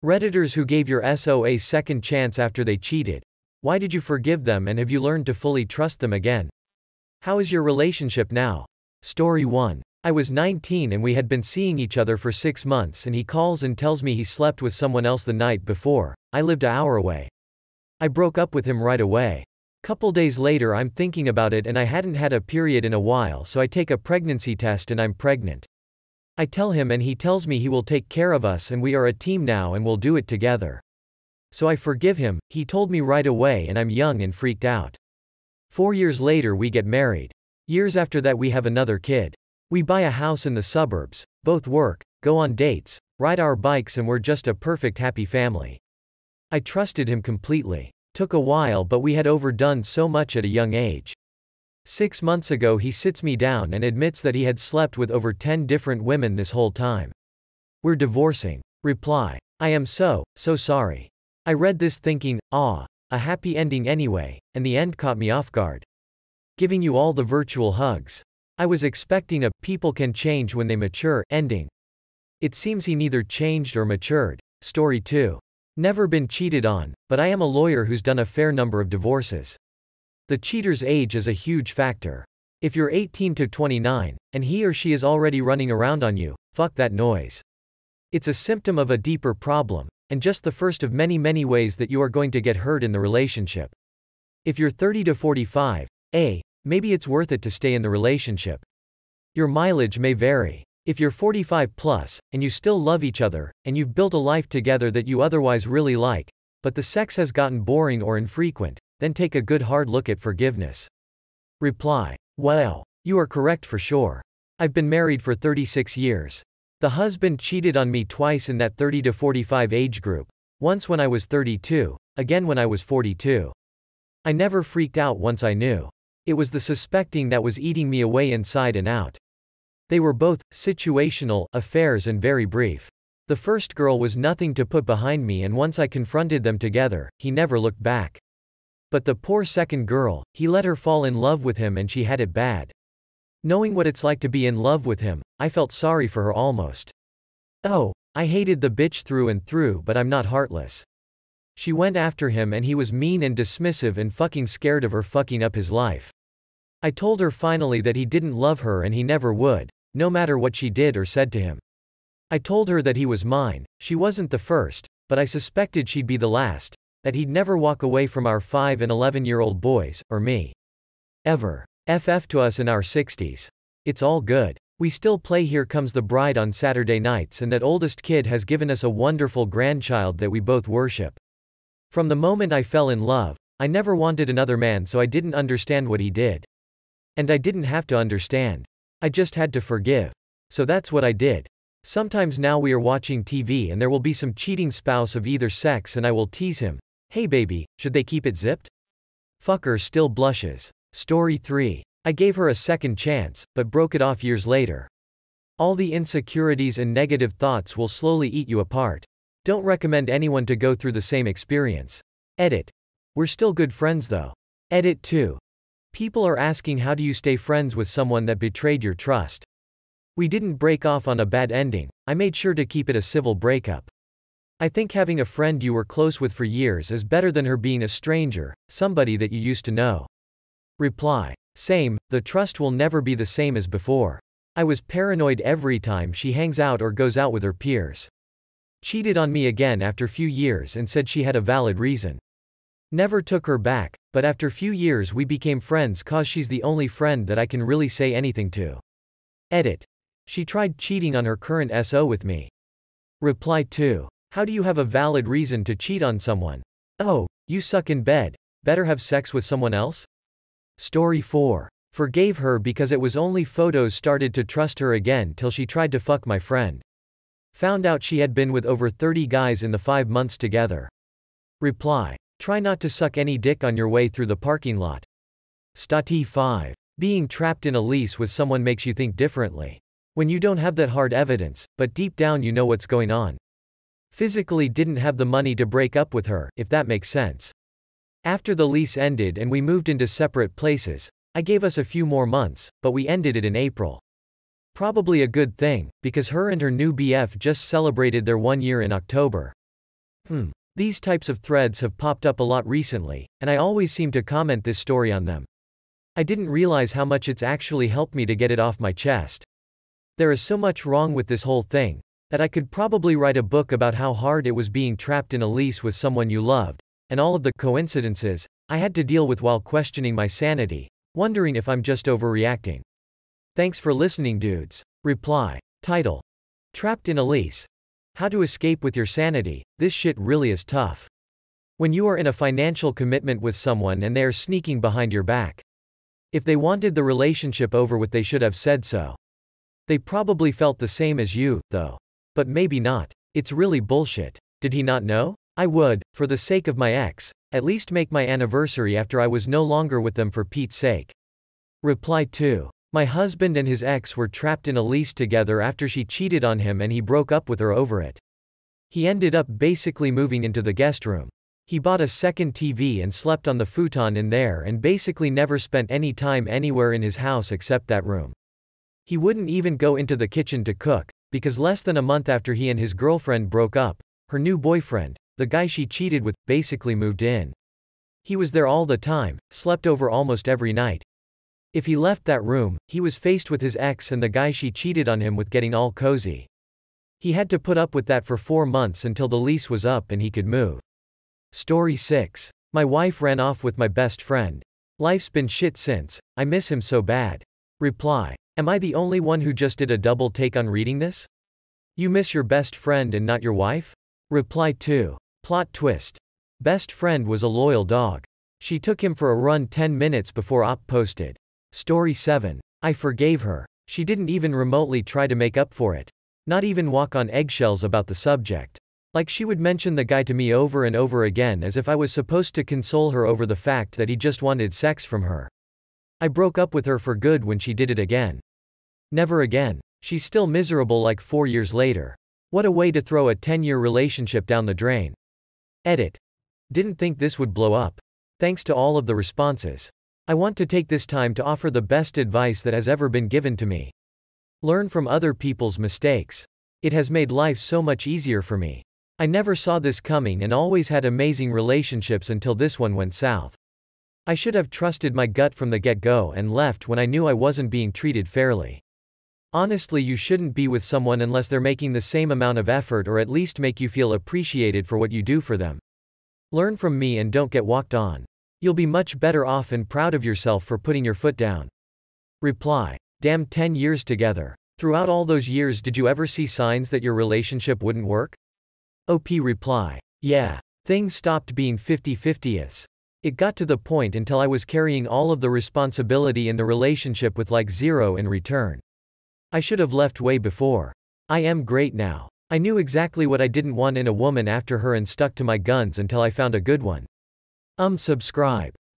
Redditors who gave your SO a second chance after they cheated. Why did you forgive them and have you learned to fully trust them again? How is your relationship now? Story 1. I was 19 and we had been seeing each other for 6 months and he calls and tells me he slept with someone else the night before. I lived an hour away. I broke up with him right away. Couple days later I'm thinking about it and I hadn't had a period in a while, so I take a pregnancy test and I'm pregnant. I tell him and he tells me he will take care of us and we are a team now and we'll do it together. So I forgive him. He told me right away and I'm young and freaked out. 4 years later we get married. Years after that we have another kid. We buy a house in the suburbs, both work, go on dates, ride our bikes, and we're just a perfect happy family. I trusted him completely. Took a while, but we had overdone so much at a young age. 6 months ago he sits me down and admits that he had slept with over 10 different women this whole time. We're divorcing. Reply. I am so sorry. I read this thinking, a happy ending anyway, and the end caught me off guard. Giving you all the virtual hugs. I was expecting a people can change when they mature ending. It seems he neither changed or matured. Story 2. Never been cheated on, but I am a lawyer who's done a fair number of divorces. The cheater's age is a huge factor. If you're 18 to 29, and he or she is already running around on you, fuck that noise. It's a symptom of a deeper problem, and just the first of many ways that you are going to get hurt in the relationship. If you're 30 to 45, maybe it's worth it to stay in the relationship. Your mileage may vary. If you're 45 plus, and you still love each other, and you've built a life together that you otherwise really like, but the sex has gotten boring or infrequent, then take a good hard look at forgiveness. Reply. Well, you are correct for sure. I've been married for 36 years. The husband cheated on me twice in that 30 to 45 age group. Once when I was 32, again when I was 42. I never freaked out once I knew. It was the suspecting that was eating me away inside and out. They were both situational affairs and very brief. The first girl was nothing to put behind me, and once I confronted them together, he never looked back. But the poor second girl, he let her fall in love with him and she had it bad. Knowing what it's like to be in love with him, I felt sorry for her almost. Oh, I hated the bitch through and through, but I'm not heartless. She went after him and he was mean and dismissive and fucking scared of her fucking up his life. I told her finally that he didn't love her and he never would, no matter what she did or said to him. I told her that he was mine. She wasn't the first, but I suspected she'd be the last. That he'd never walk away from our 5 and 11-year-old boys, or me. Ever. FF to us in our 60s. It's all good. We still play Here Comes the Bride on Saturday nights, and that oldest kid has given us a wonderful grandchild that we both worship. From the moment I fell in love, I never wanted another man, so I didn't understand what he did. And I didn't have to understand. I just had to forgive. So that's what I did. Sometimes now we are watching TV and there will be some cheating spouse of either sex and I will tease him. Hey baby, should they keep it zipped? Fucker still blushes. Story 3. I gave her a second chance, but broke it off years later. All the insecurities and negative thoughts will slowly eat you apart. Don't recommend anyone to go through the same experience. Edit. We're still good friends though. Edit 2. People are asking, how do you stay friends with someone that betrayed your trust? We didn't break off on a bad ending. I made sure to keep it a civil breakup. I think having a friend you were close with for years is better than her being a stranger, somebody that you used to know. Reply. Same, the trust will never be the same as before. I was paranoid every time she hangs out or goes out with her peers. Cheated on me again after few years and said she had a valid reason. Never took her back, but after few years we became friends cause she's the only friend that I can really say anything to. Edit. She tried cheating on her current SO with me. Reply 2. How do you have a valid reason to cheat on someone? Oh, you suck in bed. Better have sex with someone else? Story 4. Forgave her because it was only photos, started to trust her again till she tried to fuck my friend. Found out she had been with over 30 guys in the 5 months together. Reply. Try not to suck any dick on your way through the parking lot. Stati 5. Being trapped in a lease with someone makes you think differently. When you don't have that hard evidence, but deep down you know what's going on. Physically didn't have the money to break up with her, if that makes sense. After the lease ended and we moved into separate places, I gave us a few more months, but we ended it in April. Probably a good thing, because her and her new BF just celebrated their 1 year in October. These types of threads have popped up a lot recently, and I always seem to comment this story on them. I didn't realize how much it's actually helped me to get it off my chest. There is so much wrong with this whole thing, that I could probably write a book about how hard it was being trapped in a lease with someone you loved, and all of the coincidences I had to deal with while questioning my sanity, wondering if I'm just overreacting. Thanks for listening, dudes. Reply. Title. Trapped in a lease. How to escape with your sanity. This shit really is tough. When you are in a financial commitment with someone and they are sneaking behind your back. If they wanted the relationship over with, they should have said so. They probably felt the same as you, though. But maybe not. It's really bullshit. Did he not know? I would, for the sake of my ex, at least make my anniversary after I was no longer with them, for Pete's sake. Reply 2. My husband and his ex were trapped in a lease together after she cheated on him and he broke up with her over it. He ended up basically moving into the guest room. He bought a second TV and slept on the futon in there and basically never spent any time anywhere in his house except that room. He wouldn't even go into the kitchen to cook, because less than a month after he and his girlfriend broke up, her new boyfriend, the guy she cheated with, basically moved in. He was there all the time, slept over almost every night. If he left that room, he was faced with his ex and the guy she cheated on him with getting all cozy. He had to put up with that for 4 months until the lease was up and he could move. Story 6. My wife ran off with my best friend. Life's been shit since, I miss him so bad. Reply. Am I the only one who just did a double take on reading this? You miss your best friend and not your wife? Reply 2. Plot twist. Best friend was a loyal dog. She took him for a run 10 minutes before op posted. Story 7. I forgave her. She didn't even remotely try to make up for it. Not even walk on eggshells about the subject. Like she would mention the guy to me over and over again as if I was supposed to console her over the fact that he just wanted sex from her. I broke up with her for good when she did it again. Never again. She's still miserable like 4 years later. What a way to throw a 10-year relationship down the drain. Edit. Didn't think this would blow up. Thanks to all of the responses. I want to take this time to offer the best advice that has ever been given to me. Learn from other people's mistakes. It has made life so much easier for me. I never saw this coming and always had amazing relationships until this one went south. I should have trusted my gut from the get-go and left when I knew I wasn't being treated fairly. Honestly, you shouldn't be with someone unless they're making the same amount of effort or at least make you feel appreciated for what you do for them. Learn from me and don't get walked on. You'll be much better off and proud of yourself for putting your foot down. Reply. Damn, 10 years together. Throughout all those years, did you ever see signs that your relationship wouldn't work? OP reply. Yeah. Things stopped being 50-50s. It got to the point until I was carrying all of the responsibility in the relationship with like zero in return. I should have left way before. I am great now. I knew exactly what I didn't want in a woman after her and stuck to my guns until I found a good one. Subscribe.